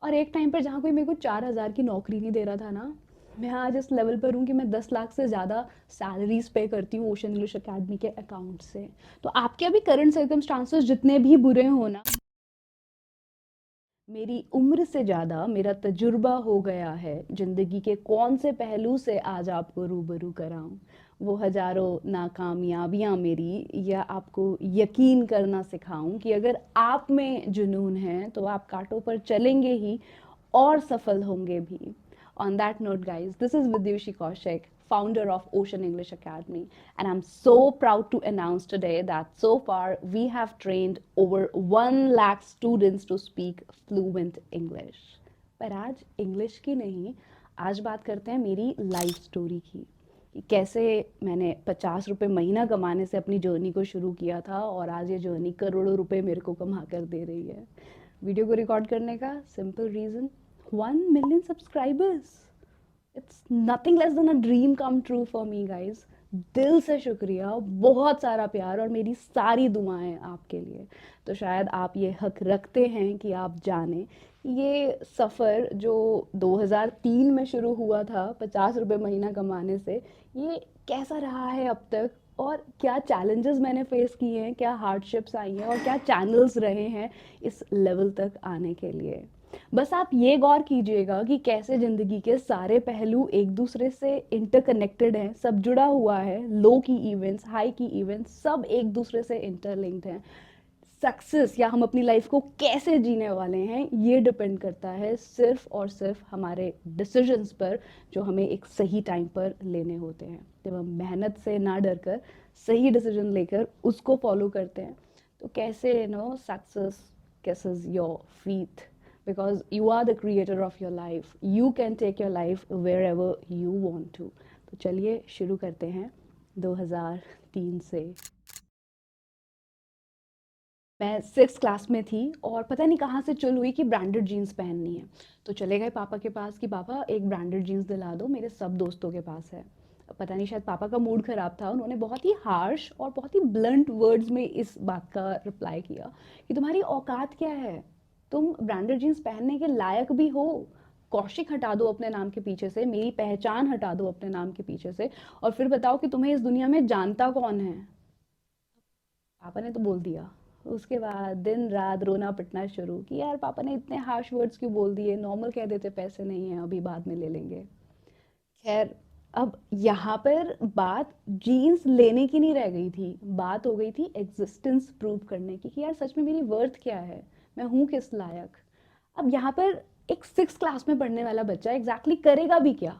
और एक टाइम पर जहाँ कोई मेरे को 4,000 की नौकरी नहीं दे रहा था ना, मैं आज इस लेवल पर हूँ कि मैं 10 लाख से ज़्यादा सैलरीज पे करती हूँ ओशन इंग्लिश अकेडमी के अकाउंट से। तो आपके अभी करंट सर्कमस्टांसेस जितने भी बुरे हो ना, मेरी उम्र से ज़्यादा मेरा तजुर्बा हो गया है ज़िंदगी के कौन से पहलू से आज आपको रूबरू कराऊं। वो हज़ारों नाकामयाबियां मेरी, या आपको यकीन करना सिखाऊं कि अगर आप में जुनून है तो आप कांटों पर चलेंगे ही और सफल होंगे भी। On that note, guys, this is Vidyushi Kaushik, founder of Ocean English Academy, and I'm so proud to announce today that so far we have trained over 1 lakh students to speak fluent English. पर आज English की नहीं, आज बात करते हैं मेरी life story की कि कैसे मैंने 50 रुपये महीना कमाने से अपनी जर्नी को शुरू किया था और आज ये जर्नी करोड़ों रुपए मेरे को कमा कर दे रही है। वीडियो को रिकॉर्ड करने का simple reason, 1 million subscribers. It's nothing less than a dream come true for me guys. दिल से शुक्रिया, बहुत सारा प्यार और मेरी सारी दुआएं आपके लिए। तो शायद आप ये हक रखते हैं कि आप जानें ये सफ़र जो 2003 में शुरू हुआ था 50 रुपये महीना कमाने से, ये कैसा रहा है अब तक, और क्या चैलेंजेस मैंने फेस किए हैं, क्या हार्डशिप्स आई हैं और क्या चैनल्स रहे हैं इस लेवल तक आने के लिए। बस आप ये गौर कीजिएगा कि कैसे ज़िंदगी के सारे पहलू एक दूसरे से इंटरकनेक्टेड हैं, सब जुड़ा हुआ है। लो की इवेंट्स, हाई की इवेंट्स, सब एक दूसरे से इंटरलिंक्ड हैं। सक्सेस या हम अपनी लाइफ को कैसे जीने वाले हैं, ये डिपेंड करता है सिर्फ और सिर्फ हमारे डिसीजंस पर, जो हमें एक सही टाइम पर लेने होते हैं। जब हम मेहनत से ना डर कर सही डिसीजन लेकर उसको फॉलो करते हैं, तो कैसे success kisses your feet, because you are the creator of your life. You can take your life wherever you want to. तो चलिए शुरू करते हैं 2003 से। मैं 6th क्लास में थी और पता नहीं कहाँ से चुल हुई कि ब्रांडेड जीन्स पहननी है। तो चले गए पापा के पास कि पापा एक ब्रांडेड जीन्स दिला दो, मेरे सब दोस्तों के पास है। पता नहीं शायद पापा का मूड ख़राब था, उन्होंने बहुत ही हार्श और बहुत ही ब्लंट वर्ड्स में इस बात का रिप्लाई किया कि तुम्हारी औकात क्या है, तुम ब्रांडेड जीन्स पहनने के लायक भी हो। कौशिक हटा दो अपने नाम के पीछे से, मेरी पहचान हटा दो अपने नाम के पीछे से, और फिर बताओ कि तुम्हें इस दुनिया में जानता कौन है। पापा ने तो बोल दिया। उसके बाद दिन रात रोना पिटना शुरू कि यार पापा ने इतने हार्श वर्ड्स क्यों बोल दिए, नॉर्मल कह देते पैसे नहीं है अभी बाद में ले लेंगे। खैर, अब यहाँ पर बात जीन्स लेने की नहीं रह गई थी, बात हो गई थी एग्जिस्टेंस प्रूव करने की कि यार सच में मेरी वर्थ क्या है, मैं हूँ किस लायक। अब यहाँ पर एक 6th क्लास में पढ़ने वाला बच्चा एग्जैक्टली करेगा भी क्या,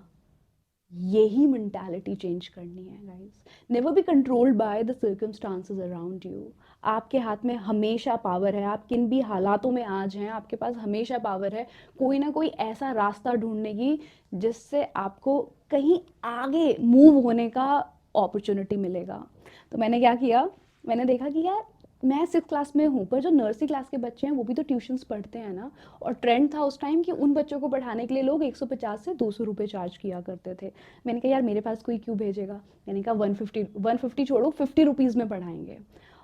यही मेंटालिटी चेंज करनी है guys. Never be controlled by the circumstances around you. आपके हाथ में हमेशा पावर है, आप किन भी हालातों में आज हैं आपके पास हमेशा पावर है कोई ना कोई ऐसा रास्ता ढूंढने की जिससे आपको कहीं आगे मूव होने का अपॉर्चुनिटी मिलेगा। तो मैंने क्या किया, मैंने देखा कि यार मैं 6th क्लास में हूँ पर जो नर्सरी क्लास के बच्चे हैं वो भी तो ट्यूशन्स पढ़ते हैं ना। और ट्रेंड था उस टाइम कि उन बच्चों को पढ़ाने के लिए लोग 150 से 200 रुपये चार्ज किया करते थे। मैंने कहा यार मेरे पास कोई क्यों भेजेगा, मैंने कहा 150 छोड़ो 50 रुपीज़ में पढ़ाएंगे।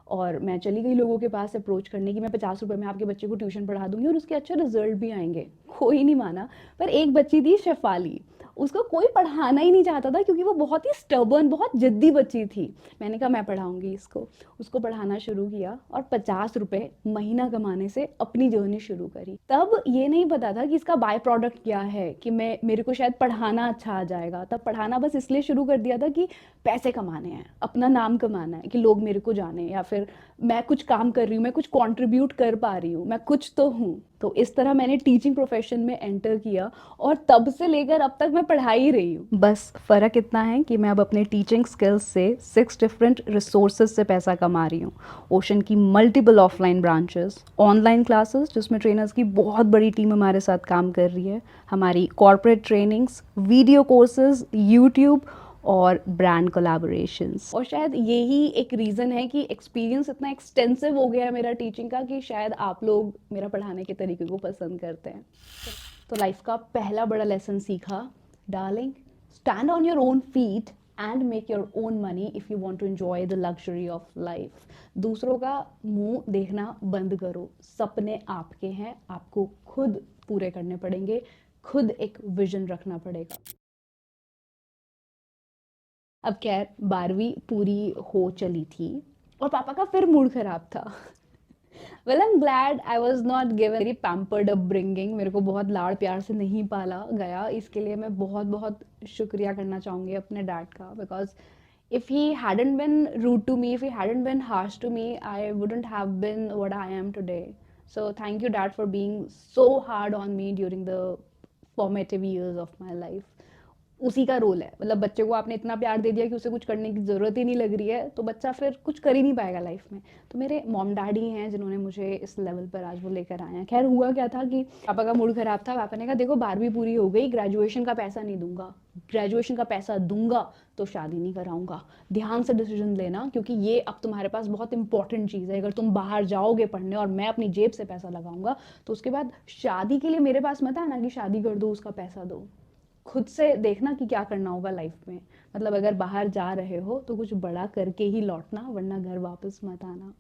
और मैं चली गई लोगों के पास अप्रोच करने की मैं 50 रुपये में आपके बच्चे को ट्यूशन पढ़ा दूंगी और उसके अच्छे रिजल्ट भी आएंगे। कोई नहीं माना। पर एक बच्ची थी शेफाली, उसको कोई पढ़ाना ही नहीं चाहता था क्योंकि वो बहुत ही स्टबर्न, बहुत जिद्दी बच्ची थी। मैंने कहा मैं पढ़ाऊंगी इसको, उसको पढ़ाना शुरू किया और 50 रुपये महीना कमाने से अपनी जर्नी शुरू करी। तब ये नहीं पता था कि इसका बाय प्रोडक्ट क्या है, कि मैं मेरे को शायद पढ़ाना अच्छा आ जाएगा। तब पढ़ाना बस इसलिए शुरू कर दिया था कि पैसे कमाने हैं, अपना नाम कमाना है, कि लोग मेरे को जाने, या फिर मैं कुछ काम कर रही हूँ, मैं कुछ कंट्रीब्यूट कर पा रही हूँ, मैं कुछ तो हूँ। तो इस तरह मैंने टीचिंग प्रोफेशन में एंटर किया और तब से लेकर अब तक मैं पढ़ा ही रही हूँ। बस फ़र्क इतना है कि मैं अब अपने टीचिंग स्किल्स से 6 डिफरेंट रिसोर्सेज से पैसा कमा रही हूँ। ओशन की multiple offline branches, online classes जिसमें ट्रेनर्स की बहुत बड़ी टीम हमारे साथ काम कर रही है, हमारी corporate trainings, video courses, YouTube और ब्रांड कोलैबोरेशंस। और शायद यही एक रीज़न है कि एक्सपीरियंस इतना एक्सटेंसिव हो गया है मेरा टीचिंग का कि शायद आप लोग मेरा पढ़ाने के तरीके को पसंद करते हैं। तो लाइफ का पहला बड़ा लेसन सीखा, darling, stand on your own feet and make your own money if you want to enjoy the luxury of life. दूसरों का मुंह देखना बंद करो, सपने आपके हैं, आपको खुद पूरे करने पड़ेंगे, खुद एक विजन रखना पड़ेगा। अब खैर 12वीं पूरी हो चली थी और पापा का फिर मूड खराब था। Well I am glad I was not given very pampered upbringing, मेरे को बहुत लाड़ प्यार से नहीं पाला गया, इसके लिए मैं बहुत बहुत शुक्रिया करना चाहूँगी अपने डैड का, because if he hadn't been rude to me, if he hadn't been harsh to me, I wouldn't have been what I am today. So thank you, Dad, for being so hard on me during the formative years of my life. उसी का role है, मतलब बच्चे को आपने इतना प्यार दे दिया कि उसे कुछ करने की ज़रूरत ही नहीं लग रही है, तो बच्चा फिर कुछ कर ही नहीं पाएगा लाइफ में। तो मेरे मॉम डैड ही हैं जिन्होंने मुझे इस लेवल पर आज वो लेकर आए हैं। खैर हुआ क्या था कि पापा का मूड ख़राब था, पापा ने कहा देखो 12वीं पूरी हो गई, ग्रेजुएशन का पैसा नहीं दूंगा, ग्रेजुएशन का पैसा दूंगा तो शादी नहीं कराऊंगा, ध्यान से डिसीजन लेना, क्योंकि ये अब तुम्हारे पास बहुत इंपॉर्टेंट चीज़ है, अगर तुम बाहर जाओगे पढ़ने और मैं अपनी जेब से पैसा लगाऊंगा तो उसके बाद शादी के लिए मेरे पास मत आना कि शादी कर दो उसका पैसा दो, खुद से देखना कि क्या करना होगा लाइफ में, मतलब अगर बाहर जा रहे हो तो कुछ बड़ा करके ही लौटना, वरना घर वापस मत आना।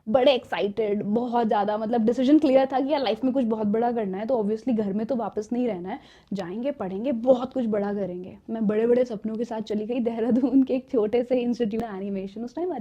बड़े एक्साइटेड, बहुत ज़्यादा, मतलब डिसीजन क्लियर था कि यार लाइफ में कुछ बहुत बड़ा करना है, तो ऑब्वियसली घर में तो वापस नहीं रहना है, जाएंगे पढ़ेंगे बहुत कुछ बड़ा करेंगे। मैं बड़े बड़े सपनों के साथ चली गई देहरादून के एक छोटे से इंस्टीट्यूट एनिमेशन, उस टाइम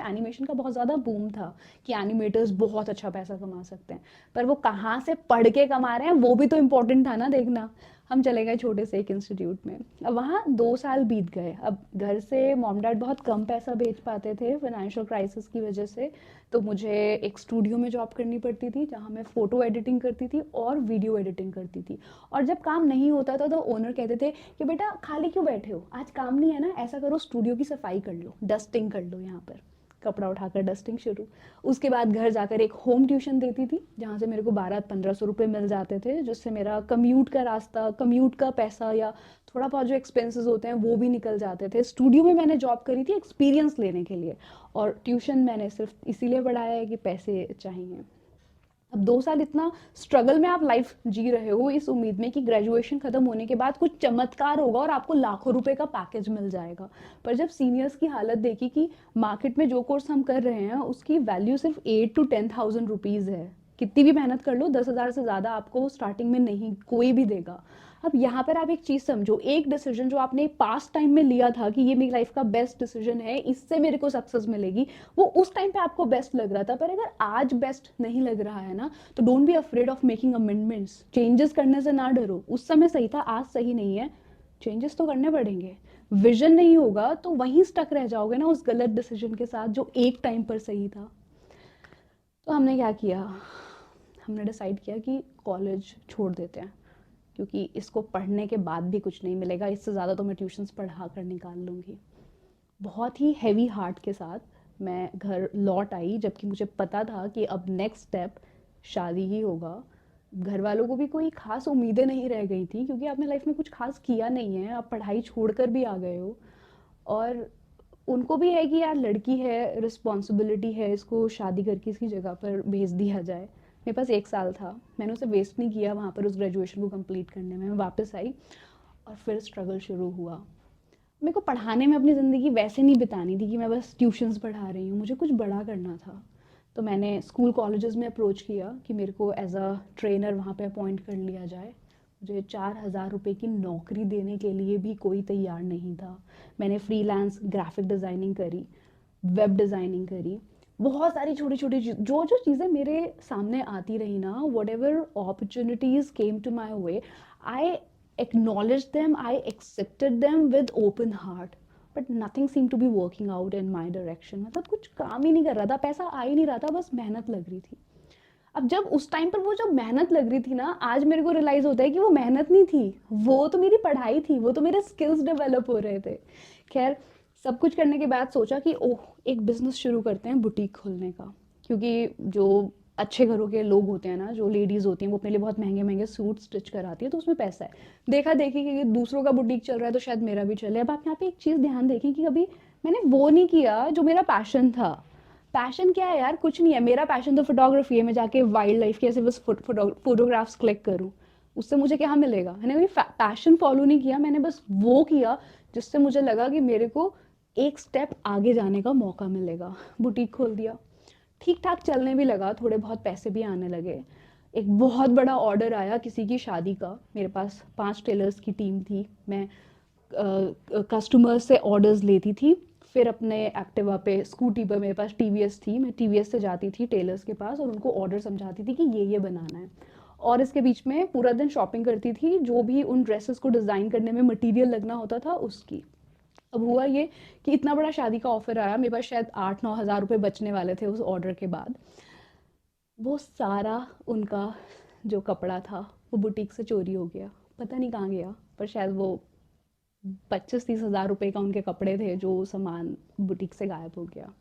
एनिमेशन का बहुत ज़्यादा बूम था कि एनिमेटर्स बहुत अच्छा पैसा कमा सकते हैं, पर वो कहाँ से पढ़ के कमा रहे हैं वो भी तो इम्पोर्टेंट था ना देखना। हम चले गए छोटे से एक इंस्टीट्यूट में, अब वहाँ 2 साल बीत गए। अब घर से मॉम डैड बहुत कम पैसा भेज पाते थे फाइनेंशियल क्राइसिस की वजह से, तो मुझे एक स्टूडियो में जॉब करनी पड़ती थी जहाँ मैं फ़ोटो एडिटिंग करती थी और वीडियो एडिटिंग करती थी। और जब काम नहीं होता था तो ओनर कहते थे कि बेटा खाली क्यों बैठे हो, आज काम नहीं है ना, ऐसा करो स्टूडियो की सफाई कर लो, डस्टिंग कर लो, यहाँ पर कपड़ा उठाकर डस्टिंग शुरू। उसके बाद घर जाकर एक होम ट्यूशन देती थी जहाँ से मेरे को 1200-1500 रुपये मिल जाते थे, जिससे मेरा कम्यूट का रास्ता, कम्यूट का पैसा या थोड़ा बहुत जो एक्सपेंसेस होते हैं वो भी निकल जाते थे। स्टूडियो में मैंने जॉब करी थी एक्सपीरियंस लेने के लिए, और ट्यूशन मैंने सिर्फ इसीलिए पढ़ाया है कि पैसे चाहिए। अब 2 साल इतना स्ट्रगल में आप लाइफ जी रहे हो इस उम्मीद में कि ग्रेजुएशन खत्म होने के बाद कुछ चमत्कार होगा और आपको लाखों रुपए का पैकेज मिल जाएगा, पर जब सीनियर्स की हालत देखी कि मार्केट में जो कोर्स हम कर रहे हैं उसकी वैल्यू सिर्फ 8 to 10,000 रुपीज़ है, कितनी भी मेहनत कर लो 10,000 से ज़्यादा आपको स्टार्टिंग में नहीं कोई भी देगा। अब यहाँ पर आप एक चीज़ समझो, एक डिसीजन जो आपने पास्ट टाइम में लिया था कि ये मेरी लाइफ का बेस्ट डिसीजन है, इससे मेरे को सक्सेस मिलेगी, वो उस टाइम पे आपको बेस्ट लग रहा था, पर अगर आज बेस्ट नहीं लग रहा है ना, तो don't be afraid of making amendments, changes करने से ना डरो। उस समय सही था, आज सही नहीं है, चेंजेस तो करने पड़ेंगे। विजन नहीं होगा तो वहीं स्टक रह जाओगे ना उस गलत डिसीजन के साथ जो एक टाइम पर सही था। तो हमने क्या किया, हमने डिसाइड किया कि कॉलेज छोड़ देते हैं, क्योंकि इसको पढ़ने के बाद भी कुछ नहीं मिलेगा, इससे ज़्यादा तो मैं ट्यूशन्स पढ़ा कर निकाल लूँगी। बहुत ही हैवी हार्ट के साथ मैं घर लौट आई, जबकि मुझे पता था कि अब नेक्स्ट स्टेप शादी ही होगा। घर वालों को भी कोई ख़ास उम्मीदें नहीं रह गई थी, क्योंकि आपने लाइफ में कुछ खास किया नहीं है, आप पढ़ाई छोड़कर भी आ गए हो, और उनको भी है कि यार लड़की है, रिस्पॉन्सिबिलिटी है, इसको शादी करके इसकी जगह पर भेज दिया जाए। मेरे पास 1 साल था, मैंने उसे वेस्ट नहीं किया वहाँ पर उस ग्रेजुएशन को कंप्लीट करने में। मैं वापस आई और फिर स्ट्रगल शुरू हुआ। मेरे को पढ़ाने में अपनी ज़िंदगी वैसे नहीं बितानी थी कि मैं बस ट्यूशन्स पढ़ा रही हूँ, मुझे कुछ बड़ा करना था। तो मैंने स्कूल कॉलेजेस में अप्रोच किया कि मेरे को एज अ ट्रेनर वहाँ पे अपॉइंट कर लिया जाए। मुझे 4,000 रुपये की नौकरी देने के लिए भी कोई तैयार नहीं था। मैंने फ्रीलांस ग्राफिक डिज़ाइनिंग करी, वेब डिज़ाइनिंग करी, बहुत सारी छोटी छोटी जो जो चीज़ें मेरे सामने आती रही ना, whatever opportunities came to my way, I acknowledged them, I accepted them with open heart, but nothing seemed to be working out in my direction। मतलब कुछ काम ही नहीं कर रहा था, पैसा आ ही नहीं रहा था, बस मेहनत लग रही थी। अब जब उस टाइम पर वो जब मेहनत लग रही थी ना, आज मेरे को रियलाइज होता है कि वो मेहनत नहीं थी, वो तो मेरी पढ़ाई थी, वो तो मेरे स्किल्स डेवलप हो रहे थे। खैर सब कुछ करने के बाद सोचा कि ओह एक बिजनेस शुरू करते हैं, बुटीक खोलने का, क्योंकि जो अच्छे घरों के लोग होते हैं ना, जो लेडीज़ होती हैं, वो अपने लिए बहुत महंगे महंगे सूट स्टिच कराती है, तो उसमें पैसा है। देखा देखी कि दूसरों का बुटीक चल रहा है तो शायद मेरा भी चले। अब आप यहाँ पे एक चीज़ ध्यान देखें कि कभी मैंने वो नहीं किया जो मेरा पैशन था। पैशन क्या है यार, कुछ नहीं है, मेरा पैशन तो फोटोग्राफी है, मैं जाके वाइल्ड लाइफ के ऐसे बस फोटोग्राफ्स क्लिक करूँ, उससे मुझे क्या मिलेगा। मैंने कोई पैशन फॉलो नहीं किया, मैंने बस वो किया जिससे मुझे लगा कि मेरे को एक स्टेप आगे जाने का मौका मिलेगा। बुटीक खोल दिया, ठीक ठाक चलने भी लगा, थोड़े बहुत पैसे भी आने लगे। एक बहुत बड़ा ऑर्डर आया किसी की शादी का, मेरे पास 5 टेलर्स की टीम थी, मैं कस्टमर से ऑर्डर्स लेती थी, फिर अपने एक्टिवा पे स्कूटी पर, मेरे पास टीवीएस थी, मैं टीवीएस से जाती थी टेलर्स के पास और उनको ऑर्डर समझाती थी कि ये बनाना है। और इसके बीच में पूरा दिन शॉपिंग करती थी, जो भी उन ड्रेसेस को डिज़ाइन करने में मटेरियल लगना होता था उसकी। अब हुआ ये कि इतना बड़ा शादी का ऑफर आया, मेरे पास शायद 8-9 हज़ार रुपये बचने वाले थे उस ऑर्डर के बाद। वो सारा उनका जो कपड़ा था वो बुटीक से चोरी हो गया, पता नहीं कहाँ गया, पर शायद वो 25-30 हज़ार रुपए का उनके कपड़े थे, जो सामान बुटीक से गायब हो गया।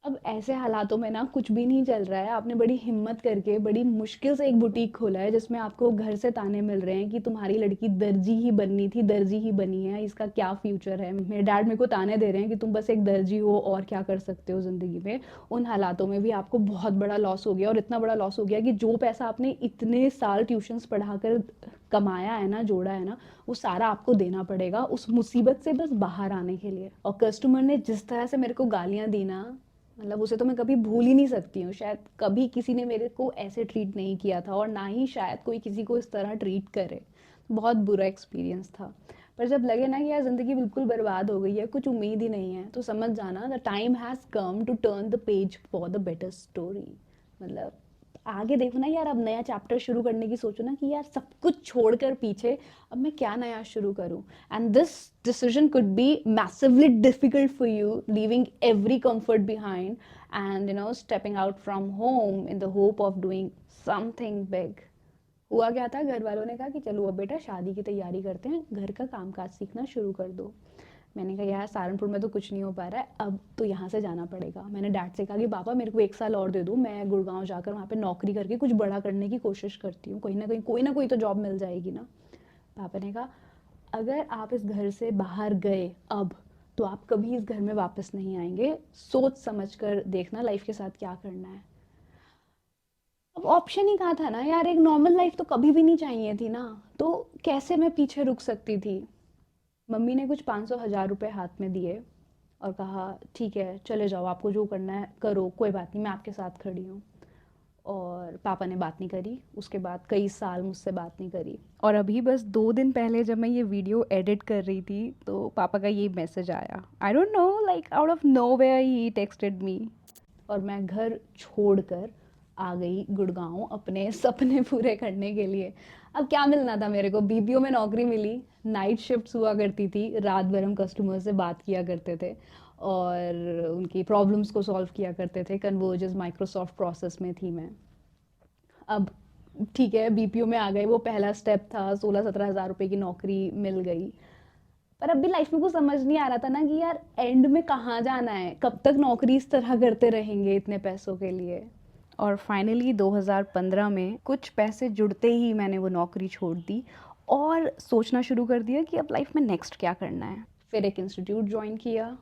अब ऐसे हालातों में ना कुछ भी नहीं चल रहा है, आपने बड़ी हिम्मत करके बड़ी मुश्किल से एक बुटीक खोला है जिसमें आपको घर से ताने मिल रहे हैं कि तुम्हारी लड़की दर्जी ही बननी थी, दर्जी ही बनी है, इसका क्या फ्यूचर है। मेरे डैड मेरे को ताने दे रहे हैं कि तुम बस एक दर्जी हो और क्या कर सकते हो ज़िंदगी में। उन हालातों में भी आपको बहुत बड़ा लॉस हो गया, और इतना बड़ा लॉस हो गया कि जो पैसा आपने इतने साल ट्यूशन्स पढ़ाकर कमाया है ना, जोड़ा है ना, वो सारा आपको देना पड़ेगा उस मुसीबत से बस बाहर आने के लिए। और कस्टमर ने जिस तरह से मेरे को गालियाँ दी ना, मतलब उसे तो मैं कभी भूल ही नहीं सकती हूँ। शायद कभी किसी ने मेरे को ऐसे ट्रीट नहीं किया था, और ना ही शायद कोई किसी को इस तरह ट्रीट करे। बहुत बुरा एक्सपीरियंस था। पर जब लगे ना कि यार ज़िंदगी बिल्कुल बर्बाद हो गई है, कुछ उम्मीद ही नहीं है, तो समझ जाना the time has come to turn the page for the better story. मतलब आगे देखो ना यार, अब नया चैप्टर शुरू करने की सोचो ना कि यार सब कुछ छोड़कर पीछे अब मैं क्या नया शुरू करूं। And this decision could be massively difficult for you, leaving every comfort behind and stepping out from home in the hope of doing something big. हुआ क्या था, घर वालों ने कहा कि चलो अब बेटा शादी की तैयारी करते हैं, घर का कामकाज सीखना शुरू कर दो। मैंने कहा यार सहारनपुर में तो कुछ नहीं हो पा रहा है, अब तो यहाँ से जाना पड़ेगा। मैंने डैड से कहा कि पापा मेरे को 1 साल और दे दो, मैं गुड़गांव जाकर वहाँ पे नौकरी करके कुछ बड़ा करने की कोशिश करती हूँ, कहीं ना कोई तो जॉब मिल जाएगी ना। पापा ने कहा अगर आप इस घर से बाहर गए अब, तो आप कभी इस घर में वापस नहीं आएंगे, सोच समझ कर देखना लाइफ के साथ क्या करना है। अब ऑप्शन ही कहाँ था ना यार, एक नॉर्मल लाइफ तो कभी भी नहीं चाहिए थी ना, तो कैसे मैं पीछे रुक सकती थी। मम्मी ने कुछ 500-1000 रुपए हाथ में दिए और कहा ठीक है चले जाओ, आपको जो करना है करो, कोई बात नहीं, मैं आपके साथ खड़ी हूँ। और पापा ने बात नहीं करी, उसके बाद कई साल मुझसे बात नहीं करी। और अभी बस 2 दिन पहले जब मैं ये वीडियो एडिट कर रही थी, तो पापा का ये मैसेज आया, I don't know, like out of nowhere he texted me. और मैं घर छोड़कर आ गई गुड़गांव अपने सपने पूरे करने के लिए। अब क्या मिलना था मेरे को, बीपीओ में नौकरी मिली, नाइट शिफ्ट्स हुआ करती थी, रात भर हम कस्टमर से बात किया करते थे और उनकी प्रॉब्लम्स को सॉल्व किया करते थे। कन्वर्जेस माइक्रोसॉफ्ट प्रोसेस में थी मैं। अब ठीक है बीपीओ में आ गए, वो पहला स्टेप था, 16-17 हज़ार रुपए की नौकरी मिल गई। पर अब भी लाइफ में कुछ समझ नहीं आ रहा था ना कि यार एंड में कहाँ जाना है, कब तक नौकरी इस तरह करते रहेंगे इतने पैसों के लिए। और फाइनली 2015 में कुछ पैसे जुड़ते ही मैंने वो नौकरी छोड़ दी और सोचना शुरू कर दिया कि अब लाइफ में नेक्स्ट क्या करना है। फिर एक इंस्टीट्यूट ज्वाइन किया,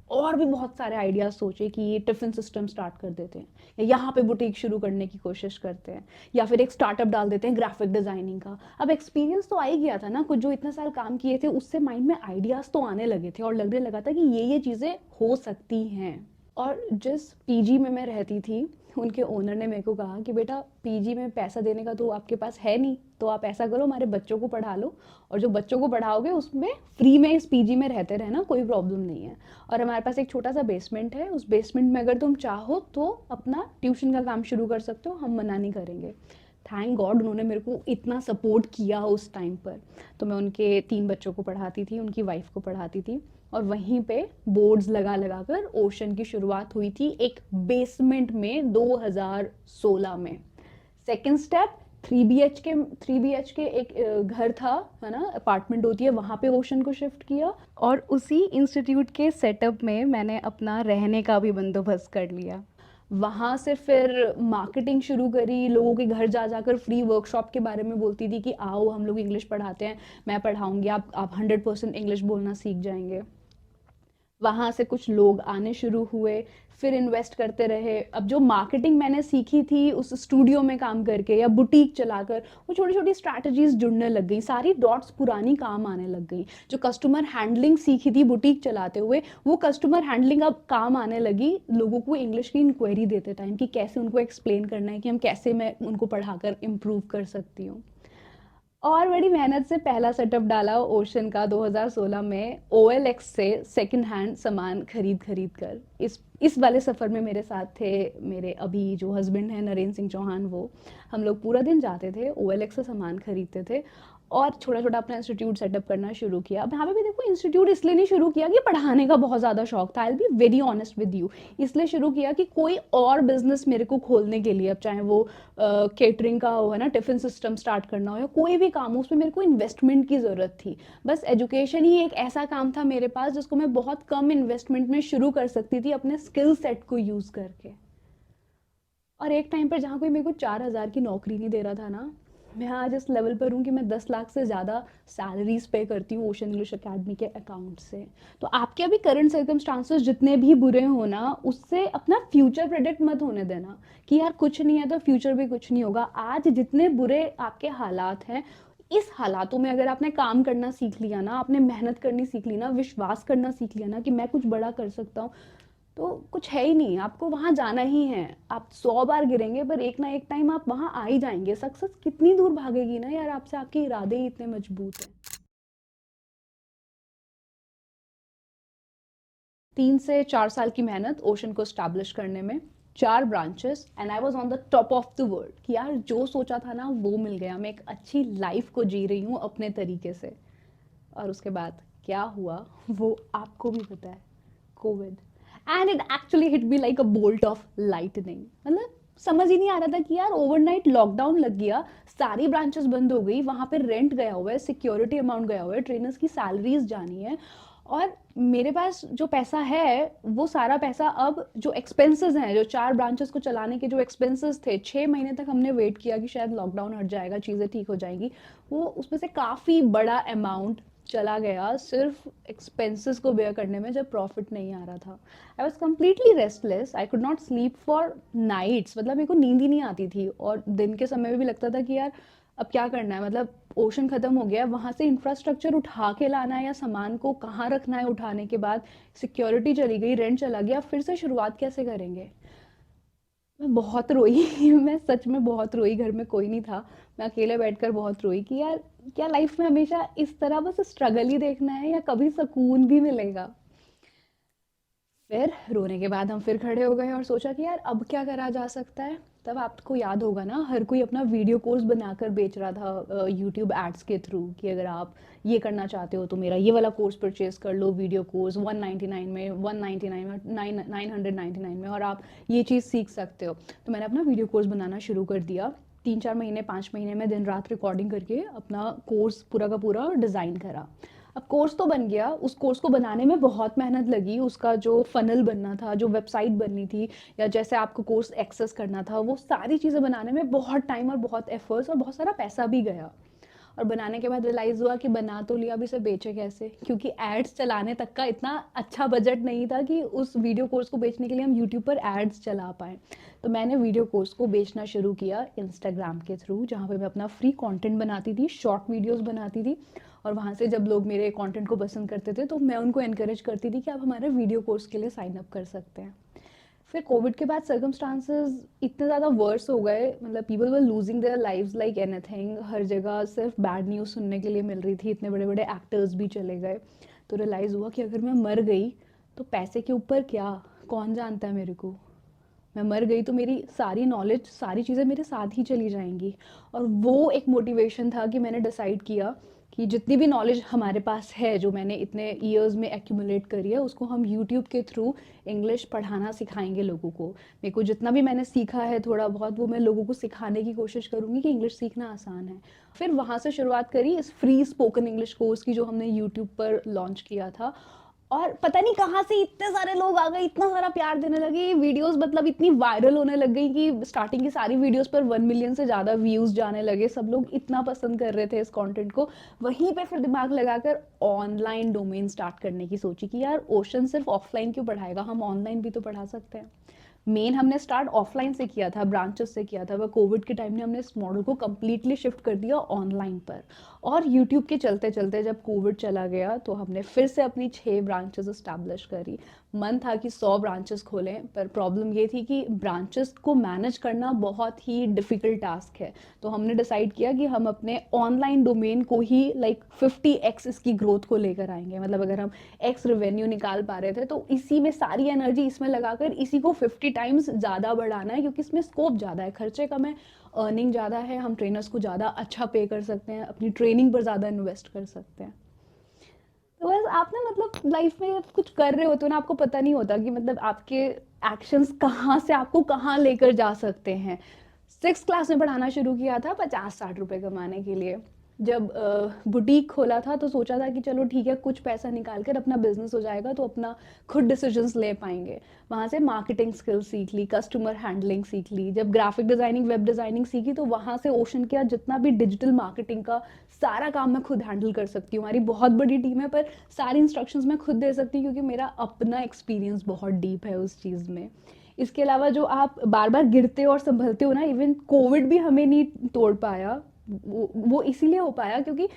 और भी बहुत सारे आइडियाज़ सोचे कि ये टिफ़िन सिस्टम स्टार्ट कर देते हैं, या यहाँ पे बुटीक शुरू करने की कोशिश करते हैं, या फिर एक स्टार्टअप डाल देते हैं ग्राफिक डिज़ाइनिंग का। अब एक्सपीरियंस तो आ ही गया था ना, कुछ जो इतने साल काम किए थे उससे माइंड में आइडियाज़ तो आने लगे थे और लगने लगा था कि ये चीज़ें हो सकती हैं। और जिस पीजी में मैं रहती थी, उनके ओनर ने मेरे को कहा कि बेटा पीजी में पैसा देने का तो आपके पास है नहीं, तो आप ऐसा करो हमारे बच्चों को पढ़ा लो, और जो बच्चों को पढ़ाओगे उसमें फ्री में इस पीजी में रहते रहना, कोई प्रॉब्लम नहीं है। और हमारे पास एक छोटा सा बेसमेंट है, उस बेसमेंट में अगर तुम चाहो तो अपना ट्यूशन का काम शुरू कर सकते हो, हम मना नहीं करेंगे। थैंक गॉड उन्होंने मेरे को इतना सपोर्ट किया उस टाइम पर। तो मैं उनके 3 बच्चों को पढ़ाती थी, उनकी वाइफ को पढ़ाती थी, और वहीं पे बोर्ड्स लगा लगा कर ओशन की शुरुआत हुई थी एक बेसमेंट में 2016 में। सेकेंड स्टेप 3 BHK एक घर था, है ना, अपार्टमेंट होती है, वहाँ पे ओशन को शिफ्ट किया। और उसी इंस्टीट्यूट के सेटअप में मैंने अपना रहने का भी बंदोबस्त कर लिया। वहाँ से फिर मार्केटिंग शुरू करी, लोगों के घर जा जाकर फ्री वर्कशॉप के बारे में बोलती थी कि आओ हम लोग इंग्लिश पढ़ाते हैं, मैं पढ़ाऊँगी, आप 100% इंग्लिश बोलना सीख जाएंगे। वहाँ से कुछ लोग आने शुरू हुए, फिर इन्वेस्ट करते रहे। अब जो मार्केटिंग मैंने सीखी थी उस स्टूडियो में काम करके या बुटीक चलाकर, वो छोटी-छोटी स्ट्रैटेजीज़ जुड़ने लग गई, सारी डॉट्स पुरानी काम आने लग गई। जो कस्टमर हैंडलिंग सीखी थी बुटीक चलाते हुए, वो कस्टमर हैंडलिंग अब काम आने लगी लोगों को इंग्लिश की इंक्वायरी देते टाइम, कि कैसे उनको एक्सप्लेन करना है, कि हम कैसे मैं उनको पढ़ाकर इम्प्रूव कर सकती हूँ। और बड़ी मेहनत से पहला सेटअप डाला ओशन का 2016 में, OLX से सेकंड हैंड सामान खरीद खरीद कर। इस वाले सफ़र में मेरे साथ थे मेरे अभी जो हस्बैंड हैं नरेंद्र सिंह चौहान, वो हम लोग पूरा दिन जाते थे OLX से सामान खरीदते थे और छोटा छोटा अपना इंस्टीट्यूट सेटअप करना शुरू किया। अब यहाँ पे भी देखो, इंस्टीट्यूट इसलिए नहीं शुरू किया कि पढ़ाने का बहुत ज़्यादा शौक था, I will be very honest with you. इसलिए शुरू किया कि कोई और बिजनेस मेरे को खोलने के लिए, अब चाहे वो केटरिंग का हो, है ना, टिफिन सिस्टम स्टार्ट करना हो या कोई भी काम हो, उसमें मेरे को इन्वेस्टमेंट की ज़रूरत थी। बस एजुकेशन ही एक ऐसा काम था मेरे पास जिसको मैं बहुत कम इन्वेस्टमेंट में शुरू कर सकती थी अपने स्किल सेट को यूज़ करके। और एक टाइम पर जहाँ कोई मेरे को 4,000 की नौकरी नहीं दे रहा था ना, मैं आज इस लेवल पर हूँ कि मैं 10 लाख से ज़्यादा सैलरीज पे करती हूँ ओशन इंग्लिश अकेडमी के अकाउंट से। तो आपके अभी करंट सर्कमस्टांसेस जितने भी बुरे हो ना, उससे अपना फ्यूचर प्रेडिक्ट मत होने देना कि यार कुछ नहीं है तो फ्यूचर भी कुछ नहीं होगा। आज जितने बुरे आपके हालात हैं, इस हालातों में अगर आपने काम करना सीख लिया ना, आपने मेहनत करनी सीख ली ना, विश्वास करना सीख लिया ना कि मैं कुछ बड़ा कर सकता हूँ, तो कुछ है ही नहीं, आपको वहां जाना ही है। आप 100 बार गिरेंगे पर एक ना एक टाइम आप वहां आ ही जाएंगे। सक्सेस कितनी दूर भागेगी ना यार आपसे, आपके इरादे ही इतने मजबूत हैं। 3 से 4 साल की मेहनत ओशन को स्टैब्लिश करने में, 4 branches, and I was on the top of the world कि यार जो सोचा था ना वो मिल गया, मैं एक अच्छी लाइफ को जी रही हूँ अपने तरीके से। और उसके बाद क्या हुआ वो आपको भी पता है, Covid. And it actually hit me like a bolt of lightning. मतलब समझ ही नहीं आ रहा था कि यार ओवरनाइट लॉकडाउन लग गया, सारी ब्रांचेस बंद हो गई, वहां पे रेंट गया हुआ है, सिक्योरिटी अमाउंट गया हुआ है, ट्रेनर्स की सैलरीज जानी है, और मेरे पास जो पैसा है वो सारा पैसा अब जो एक्सपेंसेस हैं, जो 4 ब्रांचेस को चलाने के जो एक्सपेंसेस थे, 6 महीने तक हमने वेट किया कि शायद लॉकडाउन हट जाएगा, चीज़ें ठीक हो जाएंगी, वो उसमें से काफ़ी बड़ा अमाउंट चला गया सिर्फ एक्सपेंसेस को बेयर करने में, जब प्रॉफिट नहीं आ रहा था। I was completely restless, I could not sleep for nights, मतलब मेरे को नींद ही नहीं आती थी, और दिन के समय में भी लगता था कि यार अब क्या करना है, मतलब ओशन खत्म हो गया, वहां से इंफ्रास्ट्रक्चर उठा के लाना है या सामान को कहाँ रखना है उठाने के बाद, सिक्योरिटी चली गई, रेंट चला गया, फिर से शुरुआत कैसे करेंगे। मैं बहुत रोई मैं सच में बहुत रोई, घर में कोई नहीं था, मैं अकेले बैठकर बहुत रोई कि यार क्या लाइफ में हमेशा इस तरह बस स्ट्रगल ही देखना है या कभी सुकून भी मिलेगा। फिर रोने के बाद हम फिर खड़े हो गए और सोचा कि यार अब क्या करा जा सकता है। तब आपको याद होगा ना, हर कोई अपना वीडियो कोर्स बनाकर बेच रहा था यूट्यूब एड्स के थ्रू, कि अगर आप ये करना चाहते हो तो मेरा ये वाला कोर्स परचेज कर लो, वीडियो कोर्स 199 में, 199 में, 999 में, और आप ये चीज़ सीख सकते हो। तो मैंने अपना वीडियो कोर्स बनाना शुरू कर दिया। 3-4 महीने 5 महीने में दिन रात रिकॉर्डिंग करके अपना कोर्स पूरा का पूरा डिज़ाइन करा। अब कोर्स तो बन गया, उस कोर्स को बनाने में बहुत मेहनत लगी, उसका जो फनल बनना था, जो वेबसाइट बननी थी, या जैसे आपको कोर्स एक्सेस करना था, वो सारी चीज़ें बनाने में बहुत टाइम और बहुत एफर्ट्स और बहुत सारा पैसा भी गया। और बनाने के बाद रियलाइज़ हुआ कि बना तो लिया, अब इसे बेचे कैसे, क्योंकि एड्स चलाने तक का इतना अच्छा बजट नहीं था कि उस वीडियो कोर्स को बेचने के लिए हम यूट्यूब पर एड्स चला पाएँ। तो मैंने वीडियो कोर्स को बेचना शुरू किया इंस्टाग्राम के थ्रू, जहाँ पे मैं अपना फ्री कंटेंट बनाती थी, शॉर्ट वीडियोस बनाती थी, और वहाँ से जब लोग मेरे कंटेंट को पसंद करते थे तो मैं उनको एनकरेज करती थी कि आप हमारे वीडियो कोर्स के लिए साइन अप कर सकते हैं। फिर कोविड के बाद सर्कमस्टांसेस इतने ज़्यादा वर्स हो गए, मतलब people were losing their lives like anything, हर जगह सिर्फ बैड न्यूज़ सुनने के लिए मिल रही थी, इतने बड़े बड़े एक्टर्स भी चले गए। तो रियलाइज़ हुआ कि अगर मैं मर गई तो पैसे के ऊपर क्या, कौन जानता है मेरे को, मैं मर गई तो मेरी सारी नॉलेज, सारी चीज़ें मेरे साथ ही चली जाएंगी। और वो एक मोटिवेशन था कि मैंने डिसाइड किया कि जितनी भी नॉलेज हमारे पास है, जो मैंने इतने ईयर्स में एक्यूमुलेट करी है, उसको हम यूट्यूब के थ्रू इंग्लिश पढ़ाना सिखाएंगे लोगों को। मेरे को जितना भी मैंने सीखा है थोड़ा बहुत, वो मैं लोगों को सिखाने की कोशिश करूँगी कि इंग्लिश सीखना आसान है। फिर वहाँ से शुरुआत करी इस फ्री स्पोकन इंग्लिश कोर्स की, जो हमने यूट्यूब पर लॉन्च किया था। और पता नहीं कहाँ से इतने सारे लोग आ गए, इतना सारा प्यार देने लगे, वीडियोस मतलब इतनी वायरल होने लग गई कि स्टार्टिंग की सारी वीडियोस पर 1 मिलियन से ज़्यादा व्यूज़ जाने लगे, सब लोग इतना पसंद कर रहे थे इस कंटेंट को। वहीं पे फिर दिमाग लगाकर ऑनलाइन डोमेन स्टार्ट करने की सोची कि यार ओशन सिर्फ ऑफलाइन क्यों पढ़ाएगा, हम ऑनलाइन भी तो पढ़ा सकते हैं। मेन हमने स्टार्ट ऑफलाइन से किया था, ब्रांचेस से किया था, वह कोविड के टाइम ने हमने इस मॉडल को कम्प्लीटली शिफ्ट कर दिया ऑनलाइन पर। और यूट्यूब के चलते चलते जब कोविड चला गया तो हमने फिर से अपनी 6 ब्रांचेस इस्टेब्लिश करी। मन था कि 100 ब्रांचेस खोलें, पर प्रॉब्लम ये थी कि ब्रांचेस को मैनेज करना बहुत ही डिफ़िकल्ट टास्क है। तो हमने डिसाइड किया कि हम अपने ऑनलाइन डोमेन को ही लाइक 50x इसकी ग्रोथ को लेकर आएंगे। मतलब अगर हम x रेवेन्यू निकाल पा रहे थे तो इसी में सारी एनर्जी इसमें लगाकर इसी को 50 टाइम्स ज़्यादा बढ़ाना है, क्योंकि इसमें स्कोप ज़्यादा है, खर्चे कम है, अर्निंग ज़्यादा है, हम ट्रेनर्स को ज़्यादा अच्छा पे कर सकते हैं, अपनी ट्रेनिंग पर ज़्यादा इन्वेस्ट कर सकते हैं। तो बस आप ना मतलब लाइफ में कुछ कर रहे होते हो ना, आपको पता नहीं होता कि मतलब आपके एक्शंस कहाँ से आपको कहाँ लेकर जा सकते हैं। 6 क्लास में पढ़ाना शुरू किया था 50-60 रुपए कमाने के लिए। जब बुटीक खोला था तो सोचा था कि चलो ठीक है, कुछ पैसा निकाल कर अपना बिजनेस हो जाएगा तो अपना खुद डिसीजंस ले पाएंगे। वहाँ से मार्केटिंग स्किल्स सीख ली, कस्टमर हैंडलिंग सीख ली, जब ग्राफिक डिज़ाइनिंग वेब डिज़ाइनिंग सीखी तो वहाँ से ओशन किया जितना भी डिजिटल मार्केटिंग का सारा काम मैं खुद हैंडल कर सकती हूँ। हमारी बहुत बड़ी टीम है पर सारी इंस्ट्रक्शंस मैं खुद दे सकती हूँ, क्योंकि मेरा अपना एक्सपीरियंस बहुत डीप है उस चीज़ में। इसके अलावा जो आप बार बार गिरते और संभलते हो ना, इवन कोविड भी हमें नहीं तोड़ पाया। वो इसीलिए हो पाया क्योंकि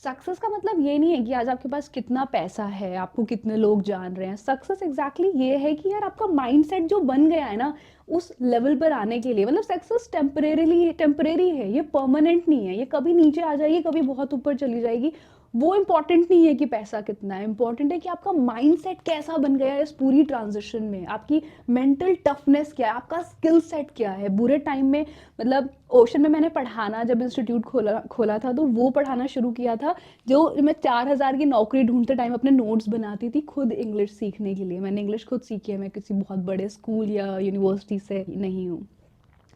सक्सेस का मतलब ये नहीं है कि आज आपके पास कितना पैसा है, आपको कितने लोग जान रहे हैं। सक्सेस एग्जैक्टली ये है कि यार आपका माइंडसेट जो बन गया है ना उस लेवल पर आने के लिए। मतलब सक्सेस टेम्परेरी है, ये परमानेंट नहीं है, ये कभी नीचे आ जाएगी, कभी बहुत ऊपर चली जाएगी। वो इंपॉर्टेंट नहीं है कि पैसा कितना है, इंपॉर्टेंट है कि आपका माइंडसेट कैसा बन गया है इस पूरी ट्रांजिशन में, आपकी मेंटल टफनेस क्या है, आपका स्किल सेट क्या है। बुरे टाइम में मतलब ओशन में मैंने पढ़ाना जब इंस्टीट्यूट खोला था तो वो पढ़ाना शुरू किया था, जो मैं 4,000 की नौकरी ढूंढते टाइम अपने नोट्स बनाती थी खुद इंग्लिश सीखने के लिए। मैंने इंग्लिश खुद सीखी है, मैं किसी बहुत बड़े स्कूल या यूनिवर्सिटी से नहीं हूँ।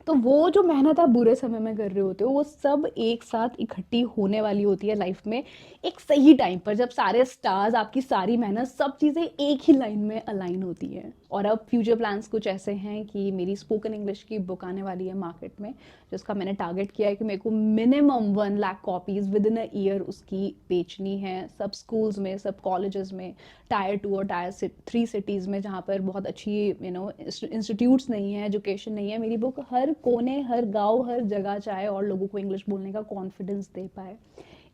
तो वो जो मेहनत आप बुरे समय में कर रहे होते हो वो सब एक साथ इकट्ठी होने वाली होती है लाइफ में एक सही टाइम पर, जब सारे स्टार्स, आपकी सारी मेहनत, सब चीज़ें एक ही लाइन में अलाइन होती है। और अब फ्यूचर प्लान्स कुछ ऐसे हैं कि मेरी स्पोकन इंग्लिश की बुक आने वाली है मार्केट में, जिसका मैंने टारगेट किया है कि मेरे को minimum 1 lakh copies with in a year उसकी बेचनी है, सब स्कूल्स में, सब कॉलेजेस में, टायर 2 और टायर 3 सिटीज़ में जहाँ पर बहुत अच्छी इंस्टीट्यूट्स नहीं है, एजुकेशन नहीं है। मेरी बुक हर कोने, हर गांव, हर जगह चाहे और लोगों को इंग्लिश बोलने का कॉन्फिडेंस दे पाए।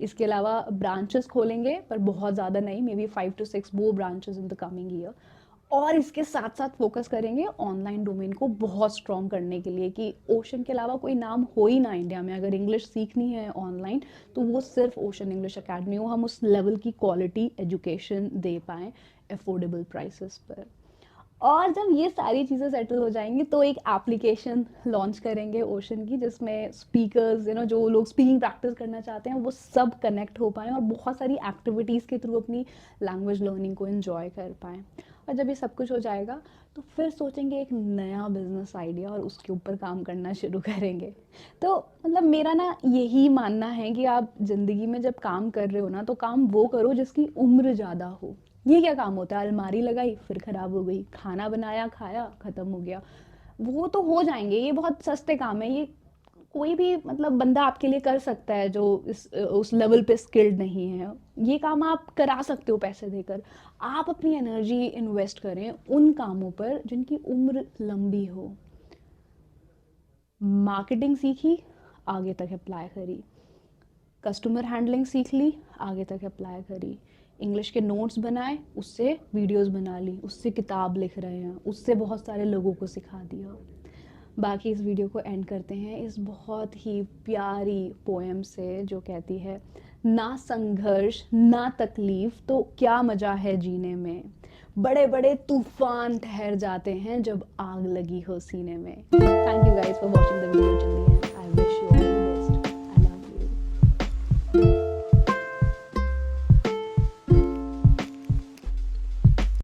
इसके अलावा ब्रांचेस खोलेंगे, पर बहुत ज़्यादा नहीं, मे बी 5 to 6 वो branches in the coming year. और इसके साथ साथ फोकस करेंगे ऑनलाइन डोमेन को बहुत स्ट्रॉन्ग करने के लिए, कि ओशन के अलावा कोई नाम हो ही ना इंडिया में। अगर इंग्लिश सीखनी है ऑनलाइन तो वो सिर्फ ओशन इंग्लिश अकेडमी हो, हम उस लेवल की क्वालिटी एजुकेशन दे पाएँ अफोर्डेबल प्राइसेस पर। और जब ये सारी चीज़ें सेटल हो जाएंगी तो एक एप्लीकेशन लॉन्च करेंगे ओशन की, जिसमें स्पीकर्स जो लोग स्पीकिंग प्रैक्टिस करना चाहते हैं वो सब कनेक्ट हो पाएँ और बहुत सारी एक्टिविटीज़ के थ्रू अपनी लैंग्वेज लर्निंग को एंजॉय कर पाएँ। और जब ये सब कुछ हो जाएगा तो फिर सोचेंगे एक नया बिजनेस आइडिया और उसके ऊपर काम करना शुरू करेंगे। तो मतलब मेरा ना यही मानना है कि आप ज़िंदगी में जब काम कर रहे हो ना तो काम वो करो जिसकी उम्र ज़्यादा हो। ये क्या काम होता है, अलमारी लगाई फिर खराब हो गई, खाना बनाया खाया खत्म हो गया, वो तो हो जाएंगे, ये बहुत सस्ते काम है, ये कोई भी मतलब बंदा आपके लिए कर सकता है जो इस उस लेवल पे स्किल्ड नहीं है। ये काम आप करा सकते हो पैसे देकर। आप अपनी एनर्जी इन्वेस्ट करें उन कामों पर जिनकी उम्र लंबी हो। मार्केटिंग सीखी, आगे तक अप्लाई करी, कस्टमर हैंडलिंग सीख ली, आगे तक अप्लाई करी, इंग्लिश के नोट्स बनाए, उससे वीडियोस बना ली, उससे किताब लिख रहे हैं, उससे बहुत सारे लोगों को सिखा दिया। बाकी इस वीडियो को एंड करते हैं इस बहुत ही प्यारी पोएम से जो कहती है, ना संघर्ष ना तकलीफ तो क्या मज़ा है जीने में, बड़े बड़े तूफान ठहर जाते हैं जब आग लगी हो सीने में। Thank you guys for watching the video. जल्दी